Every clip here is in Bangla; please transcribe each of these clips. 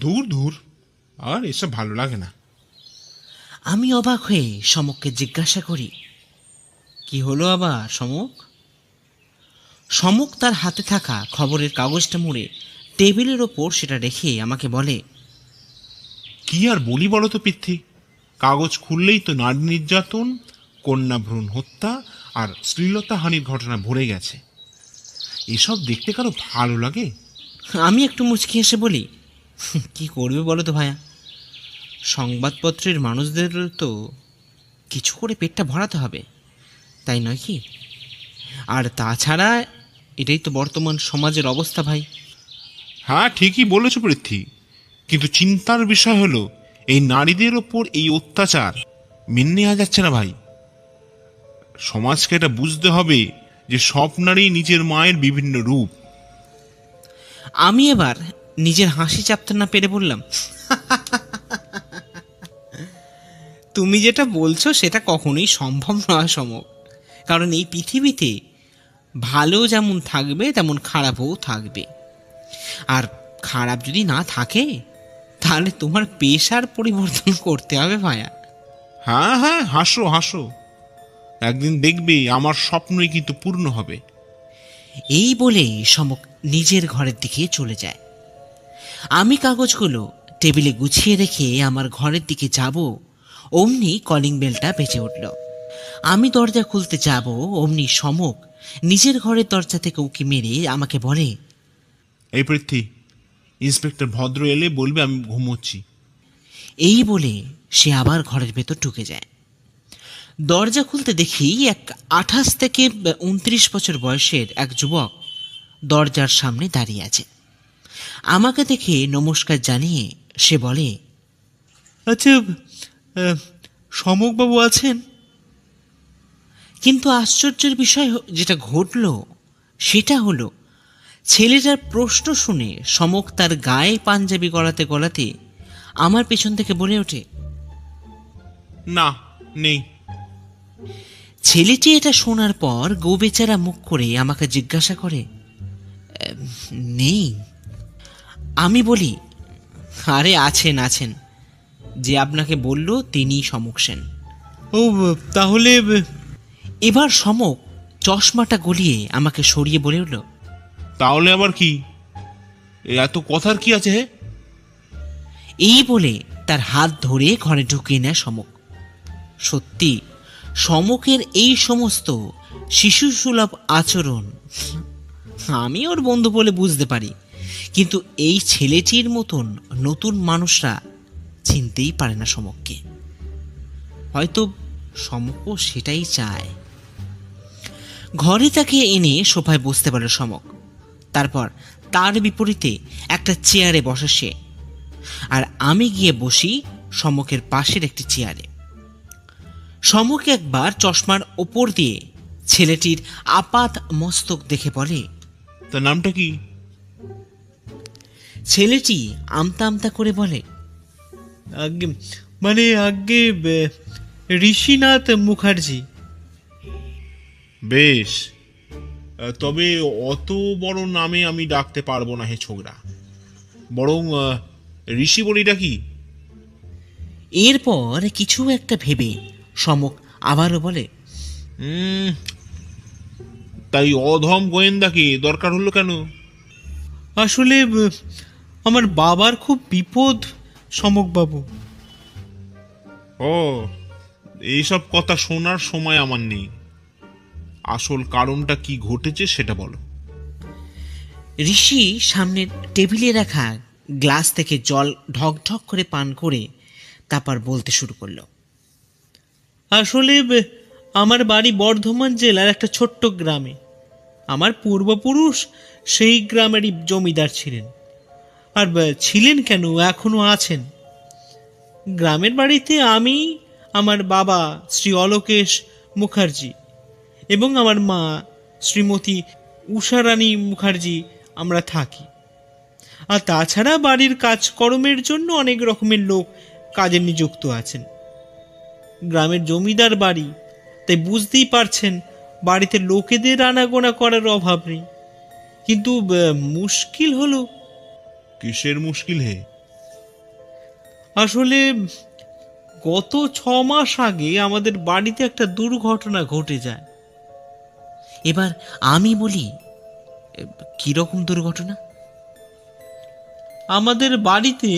দূর দূর, আর এসব ভালো লাগে না। আমি অবাক হয়ে সমককে জিজ্ঞাসা করি, কি হলো আবার সমক? সমক তার হাতে থাকা খবরের কাগজটা মুড়ে টেবিলের ওপর সেটা রেখে আমাকে বলে, কি আর বলি বলো তো পিথি, কাগজ খুললেই তো নারী নির্যাতন, কন্যা ভ্রূণ হত্যা আর শ্লীলতাহানির ঘটনা ভরে গেছে। এসব দেখতে কারো ভালো লাগে? আমি একটু মুচকি এসে বলি, কি করবে বলো তো ভাইয়া, সংবাদপত্রের মানুষদের তো কিছু করে পেটটা ভরাতে হবে, তাই নয় কি? আর তাছাড়া এটাই তো বর্তমান সমাজের অবস্থা ভাই। হ্যাঁ, ঠিকই বলেছ পৃথ্বী, কিন্তু চিন্তার বিষয় হলো এই নারীদের ওপর এই অত্যাচার মেনে নেওয়া যাচ্ছে না ভাই। সমাজকে এটা বুঝতে হবে যে সব নারী নিজের মায়ের বিভিন্ন রূপ। আমি এবার নিজের হাসি চাপতে না পেরে বললাম, তুমি যেটা বলছো সেটা কখনোই সম্ভব নয় সমক, কারণ এই পৃথিবীতে ভালো যেমন থাকবে তেমন খারাপও থাকবে। আর খারাপ যদি না থাকে তাহলে তোমার পেশার পরিবর্তন করতে হবে ভাইয়া। হ্যাঁ হ্যাঁ, হাসো হাসো, একদিন দেখবে আমার স্বপ্নই কিন্তু পূর্ণ হবে। এই বলেই সমক নিজের ঘরের দিকে চলে যায়। আমি কাগজগুলো টেবিলে গুছিয়ে রেখে আমার ঘরের দিকে যাব, অমনি কলিং বেলটা বেজে উঠল। আমি দরজা খুলতে যাব, অমনি সমক নিজের ঘরের দরজা থেকে উঁকি মেরে আমাকে বলে, এই পৃথ্বী, ইন্সপেক্টর ভদ্র এলে বলবে আমি ঘুমোচ্ছি। এই বলে সে আবার ঘরের ভেতর ঢুকে যায়। দরজা খুলতে দেখি এক 28 থেকে 29 বছর বয়সের এক যুবক দরজার সামনে দাঁড়িয়ে আছে। আমাকে দেখে নমস্কার জানিয়ে সে বলে, আচ্ছা, সমকবাবু আছেন? কিন্তু আশ্চর্যের বিষয় যেটা ঘটল সেটা হলো, ছেলেটার প্রশ্ন শুনে সমক তার গায়ে পাঞ্জাবি গলাতে গলাতে আমার পেছন থেকে বলে ওঠে, না, নেই। ছেলেটি এটা শোনার পর গোবেচারা মুখ করে আমাকে জিজ্ঞাসা করে, নেই? আমি বলি, আরে আছেন আছেন, যে আপনাকে বলল তিনিই সমক সেন। ও, তাহলে? এবার সমক চশমাটা গলিয়ে আমাকে সরিয়ে বলে উঠল, তাহলে আবার কি? এত কথার কি আছে হে? এই বলে তার হাত ধরে ঘরে ঢুকিয়ে নেয় সমক। সত্যি সমকের এই সমস্ত শিশুসুলভ আচরণ আমি ওর বন্ধু বলে বুঝতে পারি, কিন্তু এই ছেলেটির মতন নতুন মানুষরা চিনতেই পারে না সমককে। হয়তো সমকও সেটাই চায়। ঘরে তাকে এনে সোফায় বসতে পারে সমক। তারপর তার বিপরীতে একটা চেয়ারে বসে সে, আর আমি গিয়ে বসি সমকের পাশের একটি চেয়ারে। সমক একবার চশমার ওপর দিয়ে ছেলেটির আপাত মস্তক দেখে বলে, তার নামটা কি? ছেলেটি আমতা আমতা করে বলে, আগে মানে আগে ঋষিনাথ মুখার্জি। বেশ, তবে অত বড় নামে আমি ডাকতে পারবো না হে ছোকরা, বরং ঋষি বলি ডাকি। এরপর কিছু একটা ভেবে সমক আবারও বলে, তাই অধম গোয়েন্দাকে দরকার হলো কেন? আসলে আমার বাবার খুব বিপদ সমকবাবু। ও, এইসব কথা শোনার সময় আমার নেই, আসল কারণটা কি ঘটেছে সেটা বলো। ঋষি সামনের টেবিলে রাখা গ্লাস থেকে জল ঢকঢক করে পান করে তারপর বলতে শুরু করলো, আসলে আমার বাড়ি বর্ধমান জেলার একটা ছোট্ট গ্রামে। আমার পূর্বপুরুষ সেই গ্রামেরই জমিদার ছিলেন, আর ছিলেন কেন, এখনো আছেন। গ্রামের বাড়িতে আমি, আমার বাবা শ্রী অলোকেশ মুখার্জি এবং আমার মা শ্রীমতী উষারানী মুখার্জি আমরা থাকি। আর তাছাড়া বাড়ির কাজকর্মের জন্য অনেক রকমের লোক কাজে নিযুক্ত আছেন। গ্রামের জমিদার বাড়ি, তাই বুঝতেই পারছেন বাড়িতে লোকেদের আনাগোনা করার অভাব নেই। কিন্তু মুশকিল হলো। কিসের মুশকিল হে? আসলে গত 6 মাস আগে আমাদের বাড়িতে একটা দুর্ঘটনা ঘটে যায়। এবার আমি বলি, কিরকম দুর্ঘটনা? আমাদের বাড়িতে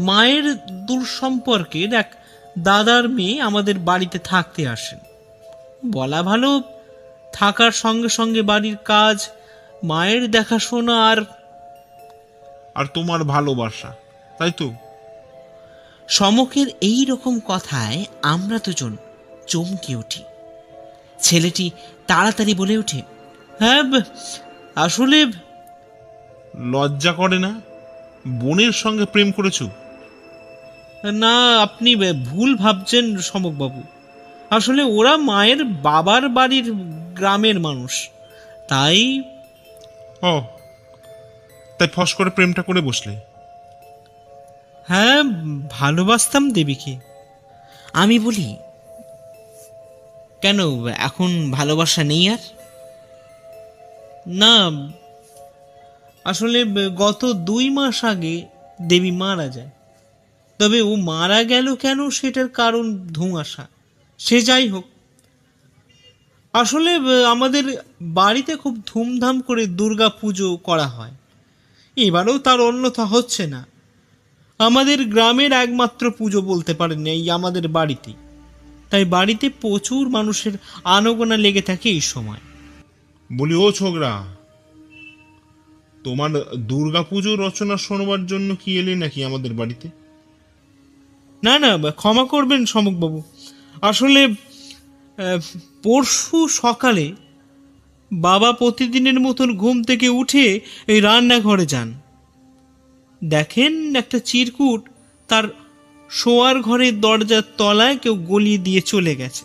মায়ের দূর সম্পর্কের এক দাদার মেয়ে আমাদের বাড়িতে থাকতে আসেন। বলা ভালো, থাকার সঙ্গে সঙ্গে বাড়ির কাজ, মায়ের দেখাশোনা আর তোমার ভালোবাসা, তাই তো? সমকের এই রকম কথায় আমরা দুজন চমকে উঠি। ছেলেটি তাড়াতাড়ি বলে ওঠে, হ্যাঁ, আসলে লজ্জা করে না? বোনের সঙ্গে প্রেম করেছো? না, আপনি ভুল ভাবছেন সমকবাবু। আসলে ওরা মায়ের বাবার বাড়ির গ্রামের মানুষ, তাই। ও, তাই ফস করে প্রেমটা করে বসলে? হ্যাঁ, ভালোবাসতাম দেবীকে। আমি বলি, কেন এখন ভালোবাসা নেই আর? না, আসলে গত 2 মাস আগে দেবী মারা যায়। তবে ও মারা গেল কেন সেটার কারণ ধোঁয়াশা। সে যাই হোক, আসলে আমাদের বাড়িতে খুব ধুমধাম করে দুর্গা পুজো করা হয়। এবারেও তার অন্যথা হচ্ছে না। আমাদের গ্রামের একমাত্র পুজো বলতে পারেন এই আমাদের বাড়িতেই। তাই বাড়িতে প্রচুর মানুষের আনাগোনা লেগে থাকে এই সময়। বলি, ও ছোকরা, তোমার দুর্গাপুজো রচনা শোনবার জন্য কি এলে নাকি আমাদের বাড়িতে? না না, ক্ষমা করবেন সমকবাবু। আসলে পরশু সকালে বাবা প্রতিদিনের মতন ঘুম থেকে উঠে এই রান্নাঘরে যান। দেখেন একটা চিরকুট তার শোয়ার ঘরের দরজার তলায় কেউ গলিয়ে দিয়ে চলে গেছে।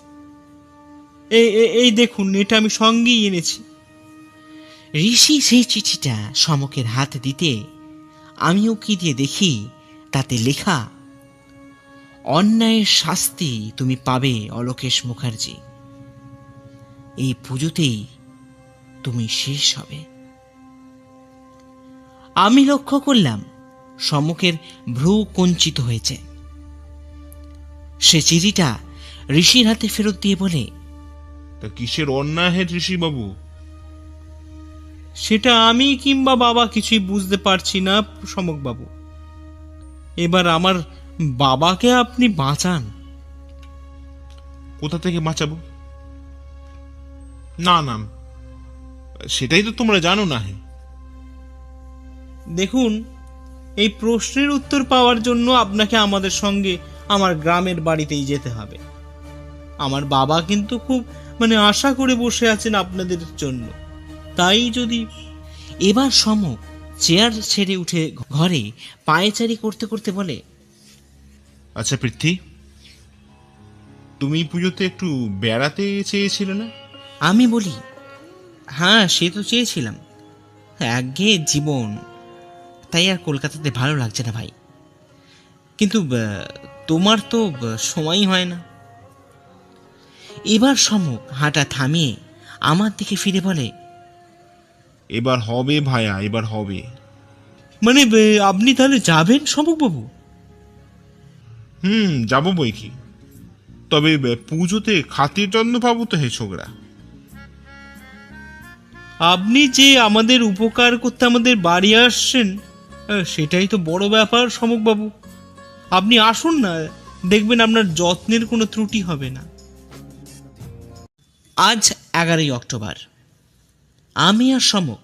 এই দেখুন, এটা আমি সঙ্গেই এনেছি। ঋষি সেই চিঠিটা সমকের হাতে দিতে আমিও কি দিয়ে দেখি, তাতে লেখা, অন্যায়ের শাস্তি তুমি পাবে অলোকেশ মুখার্জি। এই পুজোতেই তুমি শেষ হবে। আমি লক্ষ্য করলাম সমকের ভ্রু কুঞ্চিত হয়েছে। সে চিঠিটা ঋষির হাতে ফেরত দিয়ে বলে, তা কিসের অন্যায় হে ঋষি বাবু? সেটা আমি কিংবা বাবা কিছুই বুঝতে পারছি না সমকবাবু। এবার আমার বাবাকে আপনি বাঁচান। কোথা থেকে বাঁচাবো? না না, সেটাই তো তোমরা জানো না হে। দেখুন, এই প্রশ্নের উত্তর পাওয়ার জন্য আপনাকে আমাদের সঙ্গে আমার গ্রামের বাড়িতেই যেতে হবে। আমার বাবা কিন্তু খুব আশা করে বসে আছেন আপনাদের জন্য। তাই যদি। এবার সমক চেয়ার ছেড়ে উঠে ঘরে পায়চারি করতে করতে বলে, আচ্ছা পৃথ্বী, তুমি পুজোতে একটু বেড়াতে চেয়েছিলে না? আমি বলি, হ্যাঁ সে তো চেয়েছিলাম, একঘেয়ে জীবন, তাই আর কলকাতাতে ভালো লাগছে না ভাই। কিন্তু তোমার তো সময়ই হয় না। এবার সমক হাঁটা থামিয়ে আমার দিকে ফিরে বলে, এবার হবে ভাইয়া, এবার হবে। আপনি তাহলে যাবেন সমকবাবু? যাবো বই কি। তবে পুজোতে খাতির যত্ন পাবো তো হে ছোকরা। আপনি যে আমাদের উপকার করতে আমাদের বাড়ি আসছেন, সেটাই তো বড় ব্যাপার সমকবাবু। আপনি আসুন না, দেখবেন আপনার যত্নের কোনো ত্রুটি হবে না। আজ 11ই অক্টোবর। আমি আর সমক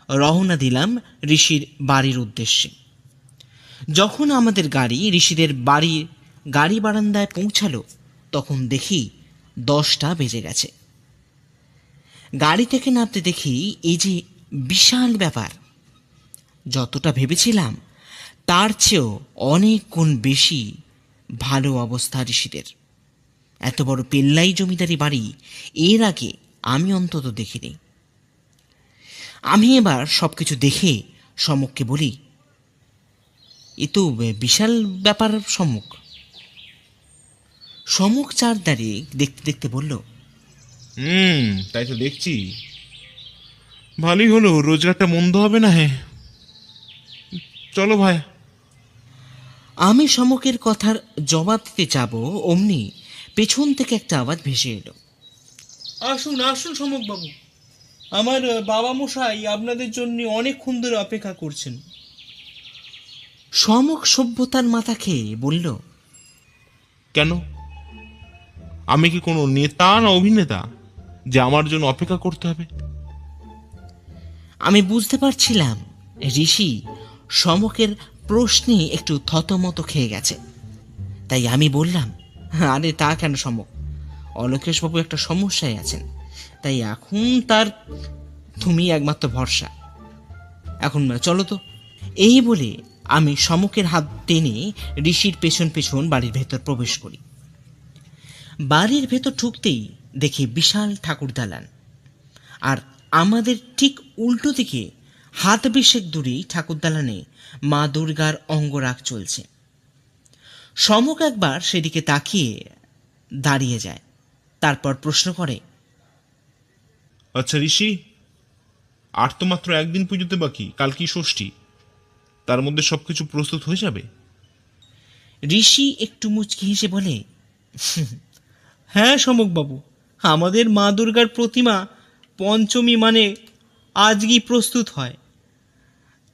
রওনা দিলাম ঋষির বাড়ির উদ্দেশ্যে। যখন আমাদের গাড়ি ঋষিদের বাড়ির গাড়ি বারান্দায় পৌঁছালো, তখন দেখি 10টা বেজে গেছে। গাড়ি থেকে নামতে দেখি এই যে বিশাল ব্যাপার। যতটা ভেবেছিলাম তার চেয়েও অনেক গুণ বেশি ভালো অবস্থা ঋষিদের। এত বড় পেল্লাই জমিদারি বাড়ি এর আগে আমি অন্তত দেখিনি। আমি এবার সবকিছু দেখে সমককে বলি, এ তো বিশাল ব্যাপার সমক। সমক চার দাঁড়িয়ে দেখতে দেখতে বলল, তাই তো দেখছি। ভালোই হলো, রোজগারটা মন্দ হবে না হে। চলো ভাই। আমি সমকের কথার জবাব দিতে যাব, অমনি পেছন থেকে একটা আওয়াজ ভেসে এলো। আসুন আসুন সমকবাবু, আমার বাবা মশাই আপনাদের জন্য অনেকক্ষণ ধরে অপেক্ষা করছেন। সমক সভ্যতার মাথা খেয়ে বলল, কেন? আমি কি কোনো নেতা না অভিনেতা যে আমার জন্য অপেক্ষা করতে হবে? আমি বুঝতে পারছিলাম ঋষি সমকের প্রশ্নে একটু থতমত খেয়ে গেছে। তাই আমি বললাম, আরে তা কেন সমক, অলোকেশবাবু একটা সমস্যায় আছেন, তাই এখন তার তুমি একমাত্র ভরসা। এখন চলো তো। এই বলে আমি সমকের হাত টেনে ঋষির পেছন পেছন বাড়ির ভেতর প্রবেশ করি। বাড়ির ভেতর ঢুকতেই দেখি বিশাল ঠাকুর দালান, আর আমাদের ঠিক উল্টো দিকে হাত বিশেক দূরেই ঠাকুর দালানে মা দুর্গার অঙ্গরাগ চলছে। সমক একবার সেদিকে তাকিয়ে দাঁড়িয়ে যায়, তারপর প্রশ্ন করে, আচ্ছা ঋষি, আর তো মাত্র একদিন পুজোতে বাকি, কাল কি ষষ্ঠী, তার মধ্যে সবকিছু প্রস্তুত হয়ে যাবে? ঋষি একটু মুচকি হেসে বলে, হ্যাঁ সমকবাবু, আমাদের মা দুর্গার প্রতিমা পঞ্চমী মানে আজকেই প্রস্তুত হয়।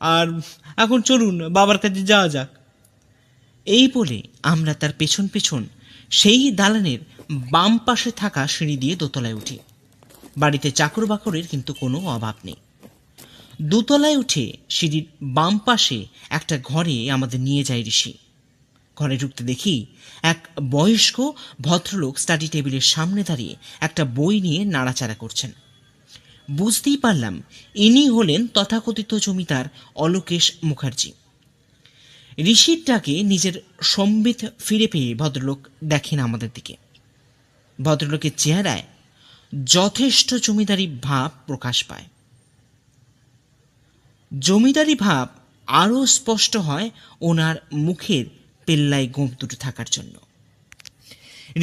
আর এখন চলুন বাবার কাছে যাওয়া যাক। এই বলে আমরা তার পেছন পেছন সেই দালানের বাম পাশে থাকা সিঁড়ি দিয়ে দোতলায় উঠি। বাড়িতে চাকর বাকরের কিন্তু কোনো অভাব নেই। দোতলায় উঠে সিঁড়ির বাম পাশে একটা ঘরে আমাদের নিয়ে যায় ঋষি। ঘরে ঢুকতে দেখি এক বয়স্ক ভদ্রলোক স্টাডি টেবিলের সামনে দাঁড়িয়ে একটা বই নিয়ে নাড়াচাড়া করছেন। বুঝতেই পারলাম ইনি হলেন তথাকথিত জমিদার অলোকেশ মুখার্জি। ঋষির ডাকে নিজের সম্বিত ফিরে পেয়ে ভদ্রলোক দেখেন আমাদের দিকে। ভদ্রলোকের চেহারায় যথেষ্ট জমিদারি ভাব প্রকাশ পায়। জমিদারি ভাব আরও স্পষ্ট হয় ওনার মুখের পেল্লায় গোঁপ দুটো থাকার জন্য।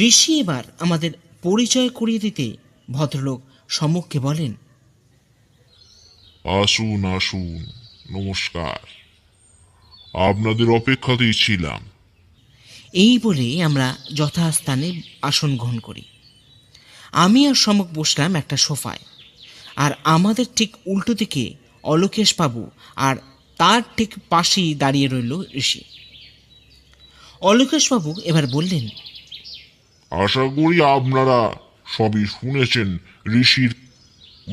ঋষি এবার আমাদের পরিচয় করিয়ে দিতে ভদ্রলোক সম্মুখে বলেন, আসুন আসুন, নমস্কার, আপনাদের অপেক্ষাতেই ছিলাম। এই বলে আমরা যথাস্থানে আসন গ্রহণ করি। আমি আর সমক বসলাম একটা সোফায়, আর আমাদের ঠিক উল্টো দিকে অলোকেশ বাবু, আর তার ঠিক পাশেই দাঁড়িয়ে রইল ঋষি। অলোকেশ বাবু এবার বললেন, আশা করি আপনারা সবই শুনেছেন ঋষির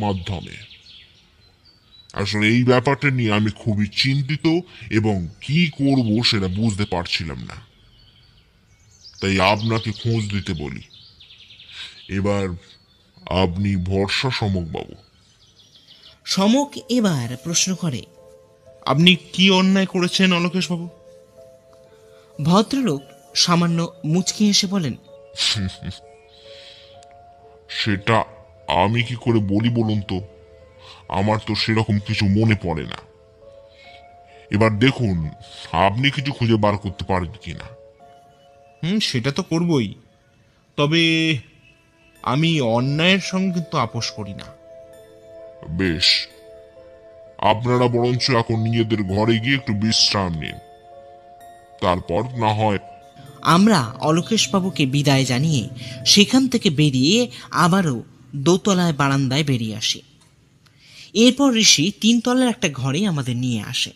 মাধ্যমে। আসলে এই ব্যাপারটা নিয়ে আমি খুবই চিন্তিত এবং কি করব সেটা বুঝতে পারছিলাম না, তাই আপনাকে খোঁজ দিতে বলি। এবার আপনি ভরসা সমকবাবু। সমক এবার প্রশ্ন করে, আপনি কি অন্যায় করেছেন অলোকেশ বাবু? ভদ্রলোক সামান্য মুচকি হেসে বলেন, সেটা আমি কি করে বলি বলুন তো, আমার তো সেরকম কিছু মনে পড়ে না। এবার দেখুন আপনি কিছু খুঁজে বার করতে পারেন কিনা। সেটা তো করবই, তবে আমি অন্যায়ের সঙ্গে কিন্তু আপোষ করি না। বেশ, আপনারা বরঞ্চ এখন নিজেদের ঘরে গিয়ে একটু বিশ্রাম নিন, তারপর না হয়। আমরা অলোকেশবাবুকে বিদায় জানিয়ে সেখান থেকে বেরিয়ে আবারও দোতলায় বারান্দায় বেরিয়ে আসি। এরপর ঋষি তিনতলার একটা ঘরে আমাদের নিয়ে আসে।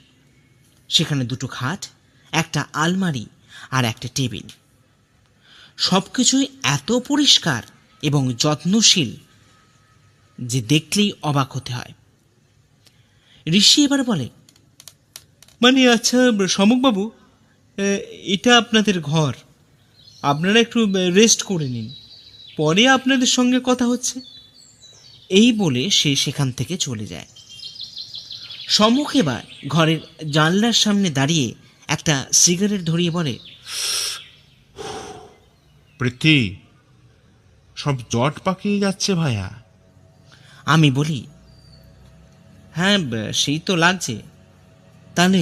সেখানে দুটো খাট, একটা আলমারি আর একটা টেবিল। সব কিছুই এত পরিষ্কার এবং যত্নশীল যে দেখলেই অবাক হতে হয়। ঋষি এবার বলে, মানে আচ্ছা সমকবাবু, এটা আপনাদের ঘর, আপনারা একটু রেস্ট করে নিন, পরে আপনাদের সঙ্গে কথা হচ্ছে। এই বলে সে সেখান থেকে চলে যায়। সম্মুখ এবার ঘরের জানলার সামনে দাঁড়িয়ে একটা সিগারেট ধরিয়ে বলে, পৃথ্বী, সব জট পাকিয়ে যাচ্ছে ভাইয়া। আমি বলি, হ্যাঁ সেই তো লাগছে। তাহলে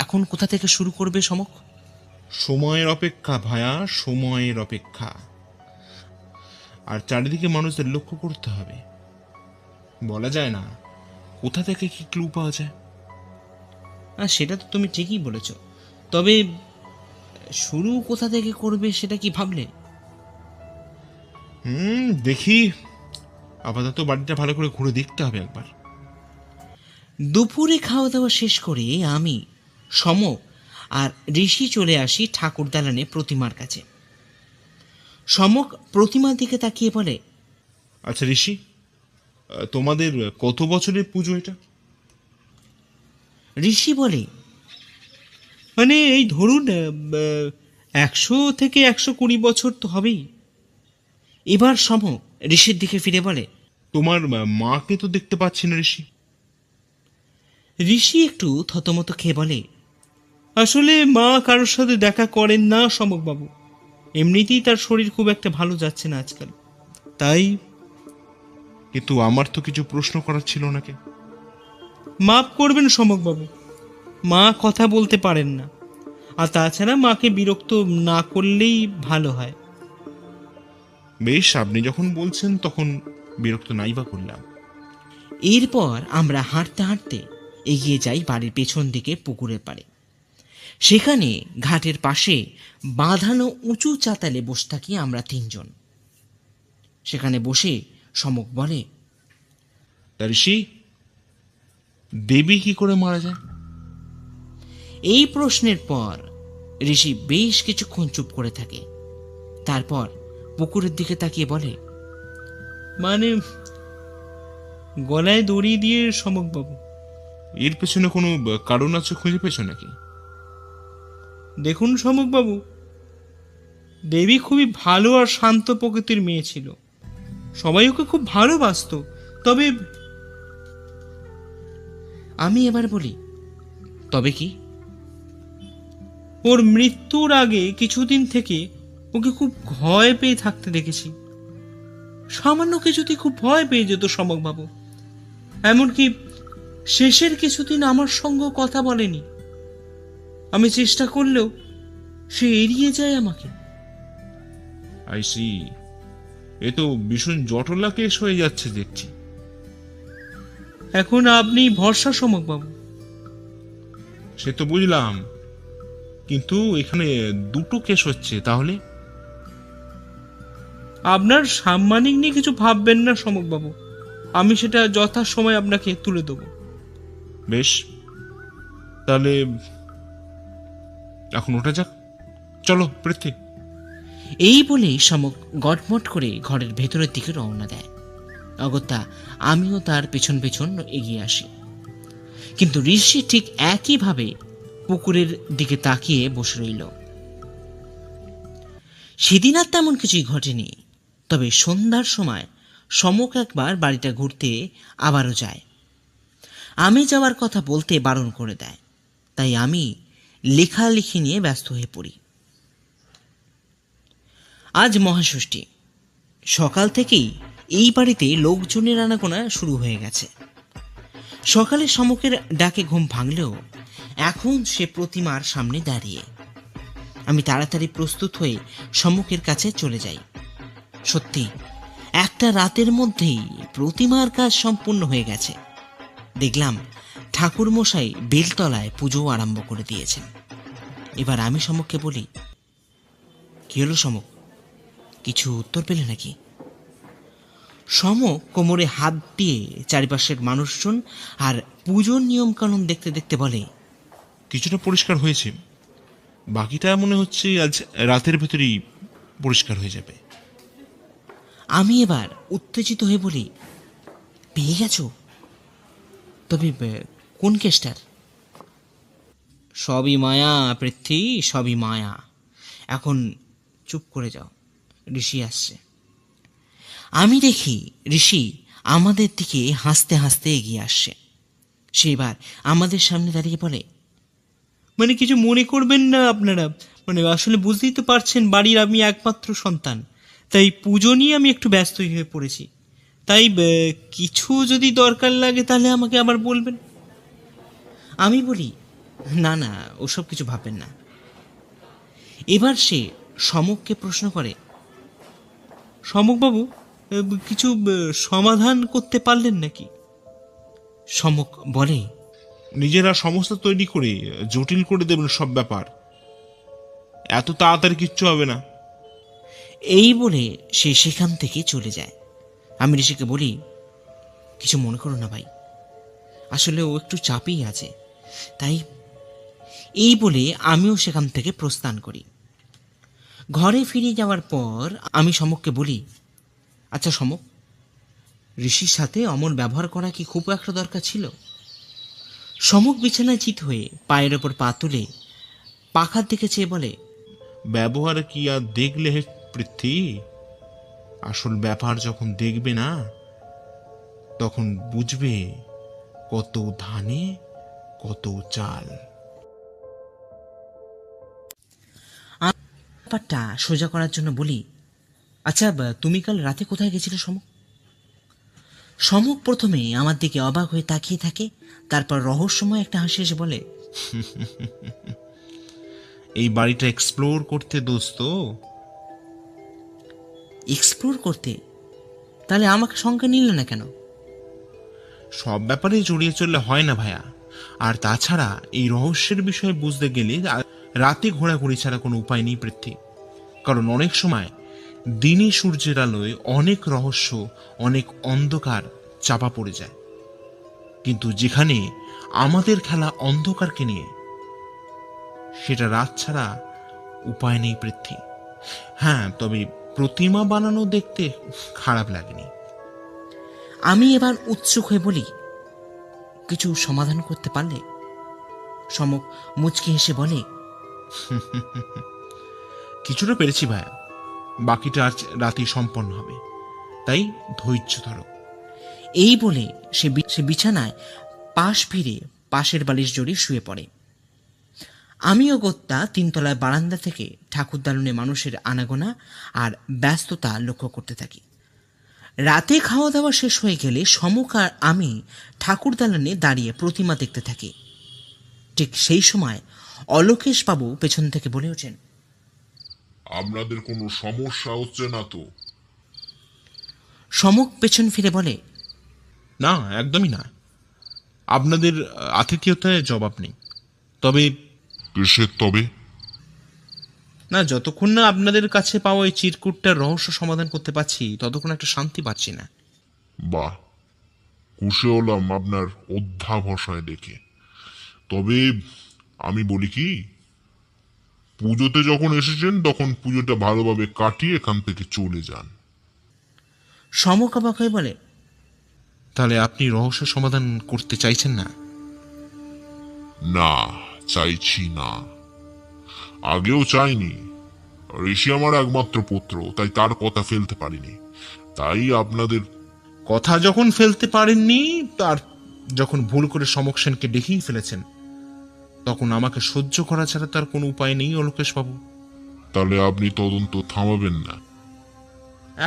এখন কোথা থেকে শুরু করবে সমক? সময়ের অপেক্ষা ভায়া, সময়ের অপেক্ষা। আর চারিদিকে মানুষদের লক্ষ্য করতে হবে, বলা যায় না কোথা থেকে কি ক্লু পাওয়া যায়। সেটা তো তুমি ঠিকই বলেছ, তবে শুরু কোথা থেকে করবে সেটা কি ভাবলে? দেখি, আপাতত বাড়িটা ভালো করে ঘুরে দেখতে হবে একবার। দুপুরে খাওয়া দাওয়া শেষ করে আমি, সমক আর ঋষি চলে আসি ঠাকুর দালানে প্রতিমার কাছে। সমক প্রতিমার দিকে তাকিয়ে বলে, আচ্ছা ঋষি, তোমাদের কত বছরের পুজো এটা? ঋষি বলে, মানে এই ধরুন 100 থেকে 120 বছর তো হবেই। এবার সমক ঋষির দিকে ফিরে বলে, তোমার মাকে তো দেখতে পাচ্ছি না ঋষি। ঋষি একটু থতমত খেয়ে বলে, আসলে মা কারোর সাথে দেখা করেন না সমকবাবু। এমনিতেই তার শরীর খুব একটা ভালো যাচ্ছে না আজকাল, তাই কিন্তু আমার তো কিছু প্রশ্ন করার ছিল নাকি? মাফ করবেন সমকবাবু, মা কথা বলতে পারেন না, আর তাছাড়া মাকে বিরক্ত না করলেই ভালো হয়। বেশ, আপনি যখন বলছেন তখন বিরক্ত নাই বা করলাম। এরপর আমরা হাঁটতে হাঁটতে এগিয়ে যাই বাড়ির পেছন দিকে পুকুরের পাড়ে। সেখানে ঘাটের পাশে বাঁধানো উঁচু চাতালে বসে থাকি আমরা 3 জন। সেখানে বসে সমক বলে, তা ঋষি, দেবী কি করে মারা যায়? এই প্রশ্নের পর ঋষি বেশ কিছুক্ষণ চুপ করে থাকে। তারপর পুকুরের দিকে তাকিয়ে বলে, মানে গলায় দড়ি দিয়ে সমকবাবু। এর পেছনে কোনো কারণ আছে খুঁজে পেয়েছো নাকি? দেখুন সমকবাবু, দেবী খুবই ভালো আর শান্ত প্রকৃতির মেয়ে ছিল। সবাই ওকে খুব ভালোবাসতো। তবে আমি এবার বলি, তবে কি? ওর মৃত্যুর আগে কিছুদিন থেকে ওকে খুব ভয় পেয়ে থাকতে দেখেছি। সামান্য কিছুতে খুব ভয় পেয়ে যেত সমকবাবু। এমনকি শেষের কিছুদিন আমার সঙ্গে কথা বলেনি। আমি চেষ্টা করলেও সে এড়িয়ে যায় আমাকে। আই সি, এ তো ভীষণ জটলা কেস হয়ে যাচ্ছে দেখছি। এখন আপনি ভরসা সমকবাবু। সে তো বুঝলাম, কিন্তু এখানে দুটো কেস হচ্ছে তাহলে? আপনার সাম্মানিক নিয়ে কিছু ভাববেন না সমকবাবু, আমি সেটা যথাসময়ে আপনাকে তুলে দেবো। বেশ, তাহলে এখন ওঠা যাক। চলো পৃথ্বী। এই বলেই সমক গটমট করে ঘরের ভেতরের দিকে রওনা দেয়। অগত্যা আমিও তার পেছন পেছন এগিয়ে আসি। কিন্তু ঋষি ঠিক একইভাবে পুকুরের দিকে তাকিয়ে বসে রইল। সেদিন আর তেমন কিছুই ঘটেনি। তবে সন্ধ্যার সময় সমক একবার বাড়িটা ঘুরতে আবারও যায়। আমি যাওয়ার কথা বলতে বারণ করে দেয়, তাই আমি লেখালেখি নিয়ে ব্যস্ত হয়ে পড়ি। আজ মহাষষ্ঠী। সকাল থেকেই এই বাড়িতে লোকজনের আনাগোনা শুরু হয়ে গেছে। সকালে সমকের ডাকে ঘুম ভাঙলেও এখন সে প্রতিমার সামনে দাঁড়িয়ে। আমি তাড়াতাড়ি প্রস্তুত হয়ে সমকের কাছে চলে যাই। সত্যি একটা রাতের মধ্যেই প্রতিমার কাজ সম্পূর্ণ হয়ে গেছে। দেখলাম ঠাকুর মশাই বেলতলায় পুজো আরম্ভ করে দিয়েছেন। এবার আমি সমককে বলি, কি হলো সমক, কিছু উত্তর পেলে নাকি? সমক কোমরে হাত দিয়ে চারিপাশের মানুষজন আর পুজোর নিয়মকানুন দেখতে দেখতে বলে, কিছুটা পরিষ্কার হয়েছে, বাকিটা মনে হচ্ছে আজ রাতের ভেতরেই পরিষ্কার হয়ে যাবে। আমি এবার উত্তেজিত হয়ে বলি, পেয়ে গেছো? তবে কোন কেসটার? সবই মায়া পৃথ্বী, সবই মায়া। এখন চুপ করে যাও, ঋষি আসছে। আমি দেখি ঋষি আমাদের দিকে হাসতে হাসতে এগিয়ে আসছে। সে এবার আমাদের সামনে দাঁড়িয়ে বলে, মানে কিছু মনে করবেন না আপনারা, মানে আসলে বুঝতেই তো পারছেন বাড়ির আমি একমাত্র সন্তান, তাই পুজো নিয়ে আমি একটু ব্যস্ত হয়ে পড়েছি। তাই কিছু যদি দরকার লাগে তাহলে আমাকে আবার বলবেন। আমি বলি, না না, ওসব কিছু ভাববেন না। এবার সে সমককে প্রশ্ন করে, সমকবাবু, কিছু সমাধান করতে পারলেন নাকি? সমক বলে, নিজেরা সমস্যা তৈরি করে জটিল করে দেবেন সব ব্যাপার। এত তাড়াতাড়ি কিচ্ছু হবে না। এই বলে সে সেখান থেকে চলে যায়। আমি ঋষিকে বলি, কিছু মনে করো না ভাই, আসলে ও একটু চাপেই আছে, তাই। এই বলে আমিও সেখান থেকে প্রস্থান করি। ঘরে ফিরে যাওয়ার পর আমি সমককে বলি, আচ্ছা সমক, ঋষির সাথে অমন ব্যবহার করা কি খুব একটা দরকার ছিল? সমক বিছানায় চিত হয়ে পায়ের ওপর পা তুলে পাখার দিকে চেয়ে বলে, ব্যবহার কি আর দেখলে হে পৃথ্বী, আসল ব্যাপার যখন দেখবে না তখন বুঝবে কত ধানে কত চাল। ব্যাপারটা সোজা করার জন্য বলি, আচ্ছা তুমি কাল রাতে কোথায় গেছিলে সমক? সমক প্রথমে আমার দিকে অবাক হয়ে তাকিয়ে থাকে, তারপর রহস্যময় একটা হাসি এসে বলে, এই বাড়িটা এক্সপ্লোর করতে দোস্ত। এক্সপ্লোর করতে? তাহলে আমাকে সঙ্গে নিল না কেন? সব ব্যাপারে জড়িয়ে চললে হয় না ভাইয়া, আর তাছাড়া এই রহস্যের বিষয়ে বুঝতে গেলে রাতে ঘোরাঘুরি ছাড়া কোনো উপায় নেই পৃথ্বী। কারণ অনেক সময় দিনে সূর্যের আলোয় অনেক রহস্য, অনেক অন্ধকার চাপা পড়ে যায়, কিন্তু যেখানে আমাদের খেলা অন্ধকারকে নিয়ে, সেটা রাত ছাড়া উপায় নেই পৃথ্বী। হ্যাঁ, তবে প্রতিমা বানানো দেখতে খারাপ লাগেনি। আমি এবার উৎসুক হয়ে বলি, কিছু সমাধান করতে পারলে? সমক মুচকি হেসে বলে, কিছুটা পেরেছি ভাইয়া, বাকিটা আজ রাতেই সম্পন্ন হবে, তাই ধৈর্য ধরো। এই বলে সে বিছানায় পাশ ফিরে পাশের বালিশ জড়িয়ে শুয়ে পড়ে। আমি অগত্যা তিনতলায় বারান্দা থেকে ঠাকুর দালনে মানুষের আনাগোনা আর ব্যস্ততা লক্ষ্য করতে থাকি। রাতে খাওয়া দাওয়া শেষ হয়ে গেলে সমক আর আমি ঠাকুর দালানে দাঁড়িয়ে প্রতিমা দেখতে থাকি। ঠিক সেই সময় অলোকেশ বাবু পেছন থেকে বলে ওঠেন, আপনাদের কোনো সমস্যা হচ্ছে না তো? সমক পেছন ফিরে বলে, না, একদমই না, আপনাদের আতিথেয়তায় জবাব নেই। তবে কিসের তবে? না, যতক্ষণ না আপনাদের কাছে পাওয়া এই চিরকুটটার রহস্য সমাধান করতে পারছি ততক্ষণ একটা শান্তি পাচ্ছি না। বাহ, খুশি হলাম আপনার অধ্যাবসায় দেখে। তবে আমি বলি কি, পুজোতে যখন এসেছেন তখন পুজোটা ভালোভাবে কাটিয়ে এখান থেকে চলে যান। সমক অবাক হয়ে বলে, তাহলে আপনি রহস্য সমাধান করতে চাইছেন না? না, চাইছি না, আগেও চাইনি। ঋষি আমার একমাত্র পুত্র, তাই তার কথা ফেলতে পারিনি। তাই আপনাদের কথা যখন ফেলতে পারেননি, তার যখন ভুল করে সমক সেনকে ডেকেই ফেলেছেন, তখন আমাকে সহ্য করা ছাড়া তার কোনো উপায় নেই অলোকেশ বাবু। তাহলে আপনি তদন্ত থামাবেন না?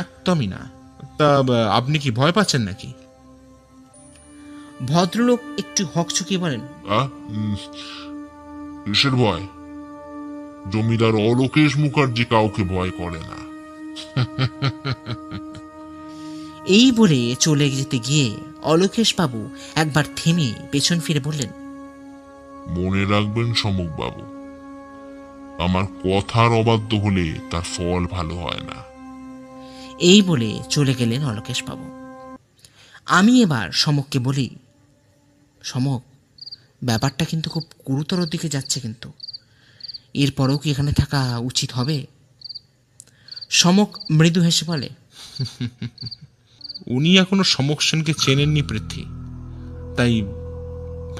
একদমই না। তা আপনি কি ভয় পাচ্ছেন নাকি? ভদ্রলোক একটু হকচকিয়ে বলেন, কিসের ভয়? জমিদার অলোকেশ মুখার্জি কাউকে ভয় করে না। এই বলে চলে যেতে গিয়ে অলোকেশ বাবু একবার থেমে পেছন ফিরে বললেন, মনে রাখবেন সমক বাবু, আমার কথার অবাধ্য হলে তার ফল ভালো হয় না। এই বলে চলে গেলেন অলোকেশ বাবু। আমি এবার সমককে বলি, সমক, ব্যাপারটা কিন্তু খুব গুরুতর দিকে যাচ্ছে, কিন্তু এরপরেও কি এখানে থাকা উচিত হবে? সমক মৃদু হেসে বলে, উনি এখনো সমক সেনকে চেনেননি পৃথ্বী, তাই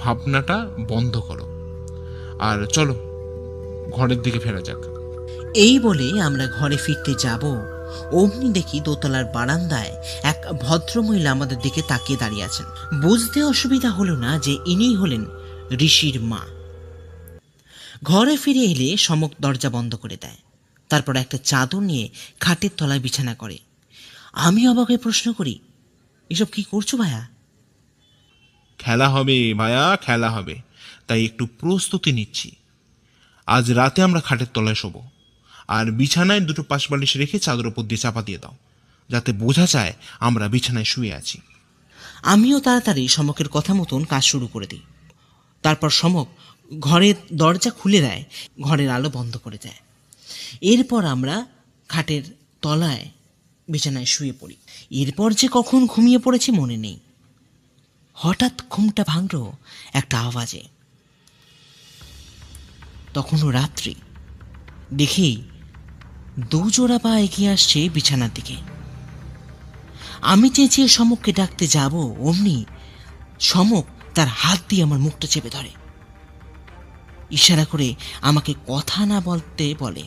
ভাবনাটা বন্ধ করো, আর চলো ঘরের দিকে ফেরা যাক। এই বলে আমরা ঘরে ফিরতে যাব, অমনি দেখি দোতলার বারান্দায় এক ভদ্রমহিলা আমাদের দিকে তাকিয়ে দাঁড়িয়ে আছেন। বুঝতে অসুবিধা হলো না যে ইনি হলেন ঋষির মা। ঘরে ফিরে এলে সমক দরজা বন্ধ করে দেয়, তারপর একটা চাদর নিয়ে খাটের তলায় বিছানা করে। আমি অবাক হয়ে প্রশ্ন করি, এসব কি করছো ভাইয়া? খেলা হবে ভাইয়া, খেলা হবে, তাই একটু প্রস্তুতি নিচ্ছি। আজ রাতে আমরা খাটের তলায় শোবো, আর বিছানায় দুটো পাশ বালিশ রেখে চাদর উপর দিয়ে চাপা দিয়ে দাও, যাতে বোঝা যায় আমরা বিছানায় শুয়ে আছি। আমিও তাড়াতাড়ি সমকের কথা মতন কাজ শুরু করে দিই। তারপর সমক ঘরের দরজা খুলে দেয়, ঘরের আলো বন্ধ করে দেয়। এরপর আমরা খাটের তলায় বিছানায় শুয়ে পড়ি। এরপর যে কখন ঘুমিয়ে পড়েছি মনে নেই। হঠাৎ ঘুমটা ভাঙল একটা আওয়াজে। তখনও রাত্রি। দেখি দুজোড়া পা এগিয়ে আসছে বিছানার দিকে। আমি চেঁচিয়ে সমককে ডাকতে যাব, অমনি সমক তার হাত দিয়ে আমার মুখটা চেপে ধরে, ইশারা করে আমাকে কথা না বলতে বলে।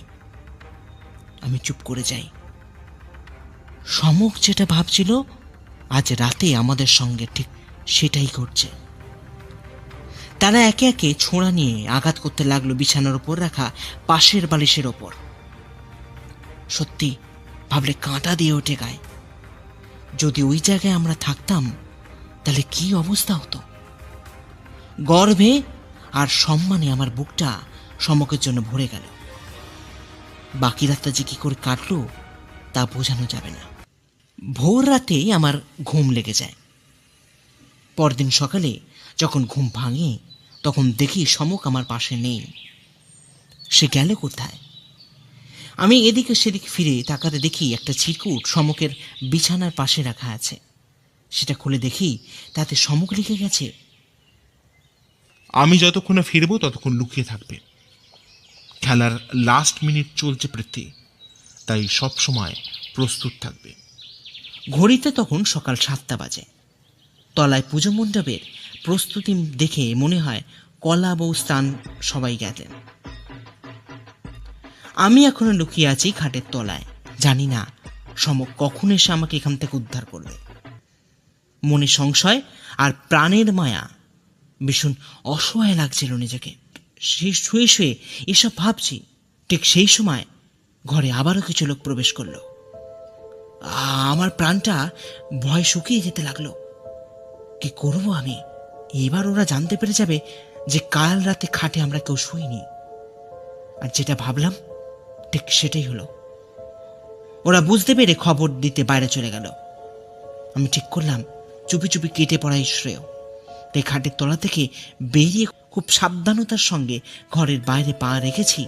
আমি চুপ করে যাই। সমক যেটা ভাবছিল আজ রাতে আমাদের সঙ্গে ঠিক সেটাই ঘটছে। তারা একে একে ছোঁড়া নিয়ে আঘাত করতে লাগলো বিছানার ওপর রাখা পাশের বালিশের ওপর। সত্যি ভাবলে কাঁটা দিয়ে ওঠে গায়ে। যদি ওই জায়গায় আমরা থাকতাম তাহলে কি অবস্থা হতো। গর্বে আর সম্মানে আমার বুকটা সমকের জন্য ভরে গেল। বাকি রাতটা যে কি করে কাটলো তা বোঝানো যাবে না। ভোর রাতেই আমার ঘুম লেগে যায়। পরদিন সকালে যখন ঘুম ভাঙে তখন দেখি সমক আমার পাশে নেই। সে গেল কোথায়? আমি এদিকে সেদিকে ফিরে তাকাতে দেখি একটা চিরকুট সমকের বিছানার পাশে রাখা আছে। সেটা খুলে দেখি তাতে সমক লিখে গেছে, আমি যতক্ষণে ফিরবো ততক্ষণ লুকিয়ে থাকবে। খেলার লাস্ট মিনিট চলছে পৃথ্বী, তাই সব সময় প্রস্তুত থাকবে। ঘড়িতে তখন সকাল 7টা বাজে। তলায় পুজো মণ্ডপের প্রস্তুতি দেখে মনে হয় কলা বউ স্থান সবাই গেলেন। আমি এখনো লুকিয়ে আছি খাটের তলায়। জানি না সমক কখন এসে আমাকে এখান থেকে উদ্ধার করবে। মনে সংশয় আর প্রাণের মায়া, ভীষণ অসহায় লাগছিল নিজেকে। সে শুয়ে শুয়ে এসব ভাবছি। ঠিক সেই সময় ঘরে আবারও কিছু লোক প্রবেশ করলো। আমার প্রাণটা ভয় শুকিয়ে যেতে লাগলো। কি করবো আমি? এবার ওরা জানতে পেরে যাবে যে কাল রাতে খাটে আমরা কেউ শুইনি। আর যেটা ভাবলাম ঠিক সেটাই হলো। ওরা বুঝতে পেরে খবর দিতে বাইরে চলে গেল। আমি ঠিক করলাম চুপি চুপি কেটে পড়াই শ্রেয়। তাই খাটের তলা থেকে বেরিয়ে খুব সাবধানতার সঙ্গে ঘরের বাইরে পা রেখেছি।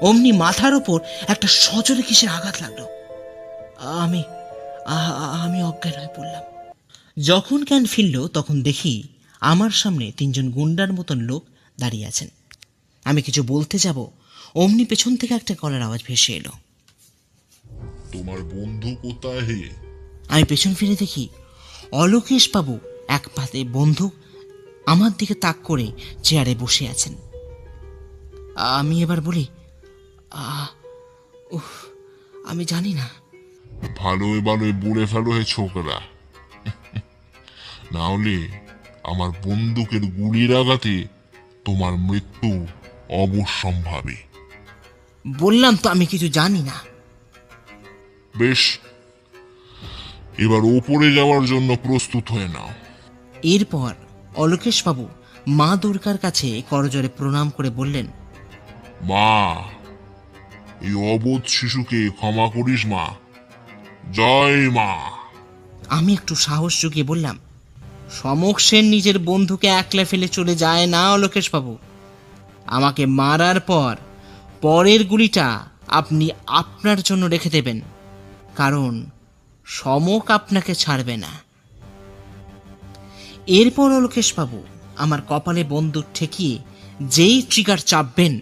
অমনি মাথার ওপর একটা সজোরে কিসের আঘাত লাগলো। আমি আমি অজ্ঞান হয়ে পড়লাম। যখন জ্ঞান ফিরল তখন দেখি আমার সামনে 3জন গুন্ডার মতন লোক দাঁড়িয়ে আছেন। আমি কিছু বলতে যাব, অমনি পেছন থেকে একটা গলার আওয়াজ ভেসে এলো, তোমার বন্ধু কোথায় হে? আমি পেছন ফিরে দেখি অলোকেশ বাবু এক পাতে বন্দুক আমার দিকে তাক করে চেয়ারে বসে আছেন। আমি এবার বলি, আমি জানি না। ভালোই ভালোই বুড়ে ফেলো হে ছোকরা, না হলে আমার বন্দুকের গুলির আঘাতে তোমার মৃত্যু অবশ্যম্ভাবী। বললাম তো আমি কিছু জানি না। বেশ, এবার ওপরে যাওয়ার জন্য প্রস্তুত হয়ে নাও। এরপর অলোকেশ বাবু মা দুর্গার কাছে করজোড়ে প্রণাম করে বললেন, মা, এই অবোধ শিশুকে ক্ষমা করিস মা। জয় মা। আমি একটু সাহস জুগিয়ে বললাম, সমক সেন নিজের বন্ধুকে একলা ফেলে চলে যায় না অলোকেশ বাবু। আমাকে মারার পর পরের গুলিটা আপনি আপনার জন্য রেখে দেবেন, কারণ সমক আপনাকে ছাড়বে না। এরপর অলোকেশ বাবু আমার কপালে বন্দুক ঠেকিয়ে যেই ট্রিগার চাপবেন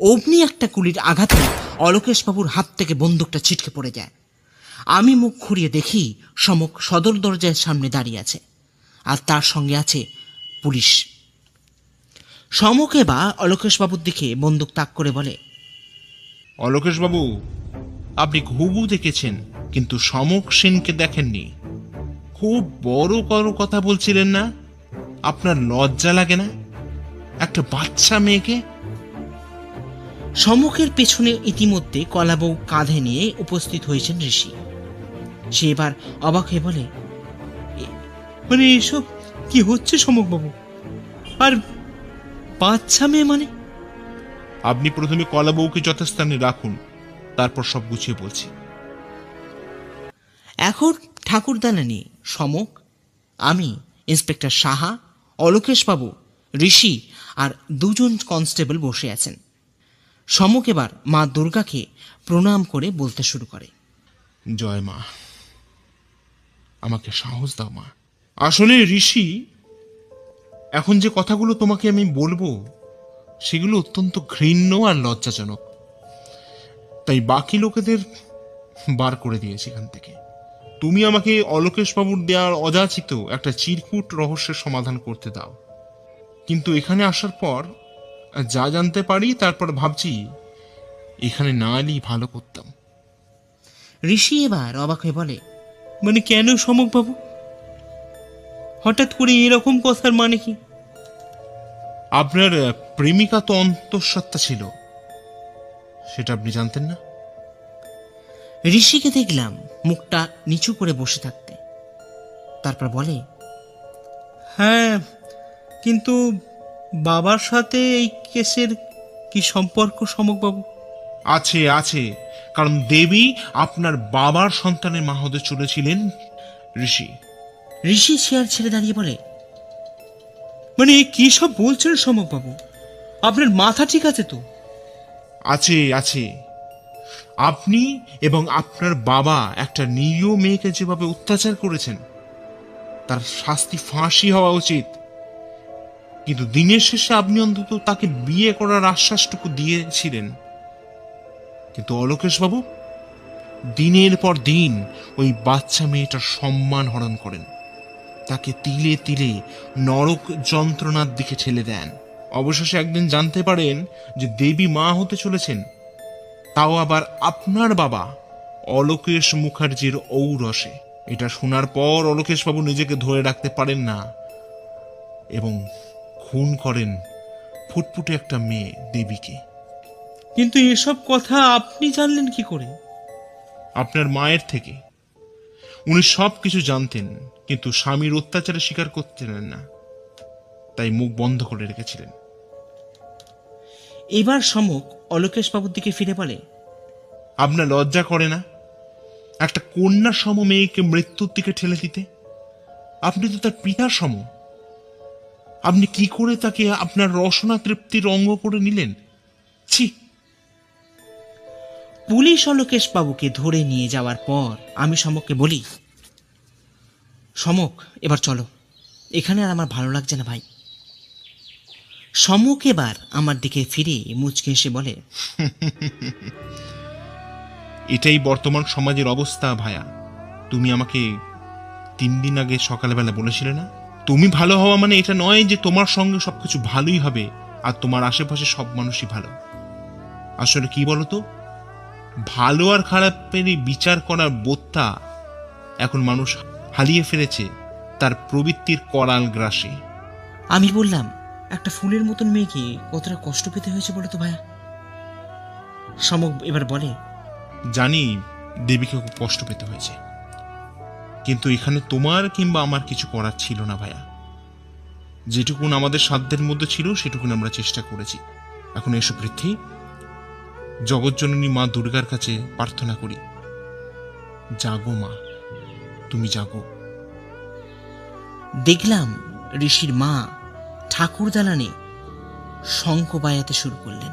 অমনি একটা গুলির আঘাতে অলোকেশ বাবুর হাত থেকে বন্দুকটা ছিটকে পড়ে যায়। আমি মুখ ঘুরিয়ে দেখি সমক সদর দরজার সামনে দাঁড়িয়ে আছে, আর তার সঙ্গে আছে পুলিশ। সমকে বা অলোকেশ বাবুর দিকে বন্দুক তাক করে বলে, অলোকেশ বাবু, আপনি ঘুঘু দেখেছেন কিন্তু সমক সেনকে দেখেননি। খুব বড় কথা বলছিলেন না? আপনার লজ্জা লাগে না একটা বাচ্চা মেয়েকে? সমকের পেছনে ইতিমধ্যে কলাবউ কাঁধে নিয়ে উপস্থিত হয়েছেন ঋষি। সে এবার অবাক হয়ে বলে, মানে এসব কি হচ্ছে সমক বাবু? আর বাচ্চা মেয়ে মানে? আপনি প্রথমে কলাবউকে যথাস্থানে রাখুন, তারপর সব গুছিয়ে বলছি। এখন ঠাকুরদালানি সমক, আমি, ইন্সপেক্টর সাহা, অলোকেশ বাবু, ঋষি আর 2জন কনস্টেবল বসে আছেন। সমক এবার মা দুর্গাকে প্রণাম করে বলতে শুরু করে। জয় মা, আমাকে সাহস দাও মা। আসলে ঋষি, এখন যে কথাগুলো তোমাকে আমি বলবো সেগুলো অত্যন্ত ঘৃণ্য আর লজ্জাজনক, তাই বাকি লোকেদের বার করে দিয়েছি এখান থেকে। তুমি আমাকে অলোকেশ বাবুর দেওয়ার অযাচিত একটা চিরকুট রহস্যের সমাধান করতে দাও। কিন্তু এখানে আসার পর যা জানতে পারি, তারপর ভাবছি এখানে না এলেই ভালো করতাম। ঋষি এবার অবাক হয়ে বলে, মানে কেন সমক বাবু, হঠাৎ করে এরকম কথার মানে কি? আপনার প্রেমিকা তো অন্তঃসত্ত্বা ছিল, সেটা আপনি জানতেন না? ঋষিকে দেখলাম মুখটা নিচু করে বসে থাকতে। তারপর বলে, হ্যাঁ, কিন্তু বাবার সাথে এই কেসের কি সম্পর্ক সমক বাবু? আছে আছে, কারণ দেবী আপনার বাবার সন্তানের মা হতে চলেছিলেন ঋষি। ঋষি চেয়ার ছেড়ে দাঁড়িয়ে বলে, মানে কি সব বলছেন সমক বাবু? আপনার মাথা ঠিক আছে তো? আছে আছে, আপনি এবং আপনার বাবা একটা নিরীহ মেয়েকে যেভাবে অত্যাচার করেছেন, তার শাস্তি ফাঁসি হওয়া উচিত। কিন্তু দিনের শেষে আপনি অন্তত তাকে বিয়ে করার আশ্বাসটুকু দিয়েছিলেন। কিন্তু অলোকেশ বাবু দিনের পর দিন ওই বাচ্চা মেয়েটার সম্মান হরণ করেন, তাকে তিলে তিলে নরক যন্ত্রণার দিকে ঠেলে দেন। অবশেষে একদিন জানতে পারেন যে দেবী মা হতে চলেছেন, তাও আবার আপনার বাবা অলোকেশ মুখার্জির ঔরসে। এটা শোনার পর অলোকেশ বাবু নিজেকে ধরে রাখতে পারেন না এবং খুন করেন ফুটফুটে একটা মেয়ে দেবীকে। কিন্তু এসব কথা আপনি জানলেন কি করে? আপনার মায়ের থেকে। উনি সব কিছু জানতেন, কিন্তু স্বামীর অত্যাচারে স্বীকার করতেন না, তাই মুখ বন্ধ করে রেখেছিলেন। এবার সমক অলোকেশ বাবুর দিকে ফিরে বলে, আপনার লজ্জা করে না একটা কন্যা সম মেয়েকে মৃত্যুর দিকে ঠেলে দিতে? আপনি তো তার পিতার সম। আপনি কি করে তাকে আপনার রসনা তৃপ্তির অঙ্গ করে নিলেন? ছি! পুলিশ অলোকেশ বাবুকে ধরে নিয়ে যাওয়ার পর আমি সমককে বলি, সমক এবার চলো, এখানে আর আমার ভালো লাগছে না ভাই। সমক এবার আমার দিকে ফিরে মুচকে এসে বলে, এটাই বর্তমান সমাজের অবস্থা ভায়া। তুমি আমাকে 3 দিন আগে সকালবেলা বলেছিলে না, তুমি ভালো হওয়া মানে এটা নয় যে তোমার সঙ্গে সবকিছু ভালোই হবে আর তোমার আশেপাশে সব মানুষই ভালো। আসলে কি বলতো, ভালো আর খারাপের বিচার করার বোধটা এখন মানুষ হারিয়ে ফেলেছে তার প্রবৃত্তির করাল গ্রাসে। আমি বললাম, একটা ফুলের মতন মেয়েকে কতটা কষ্ট পেতে হয়েছে বলো তো ভাইয়া। সমক এবার বলে, জানি দেবীকে খুব কষ্ট পেতে হয়েছে, কিন্তু এখানে তোমার কিংবা আমার কিছু করার ছিল না ভাইয়া। যেটুকুন আমাদের সাধ্যের মধ্যে ছিল সেটুকুন আমরা চেষ্টা করেছি। এখন এসো পৃথ্বী, জগৎজননী মা দুর্গার কাছে প্রার্থনা করি, জাগো মা, তুমি জাগো। দেখলাম ঋষির মা ঠাকুর দালানে শঙ্খ বাজাতে শুরু করলেন।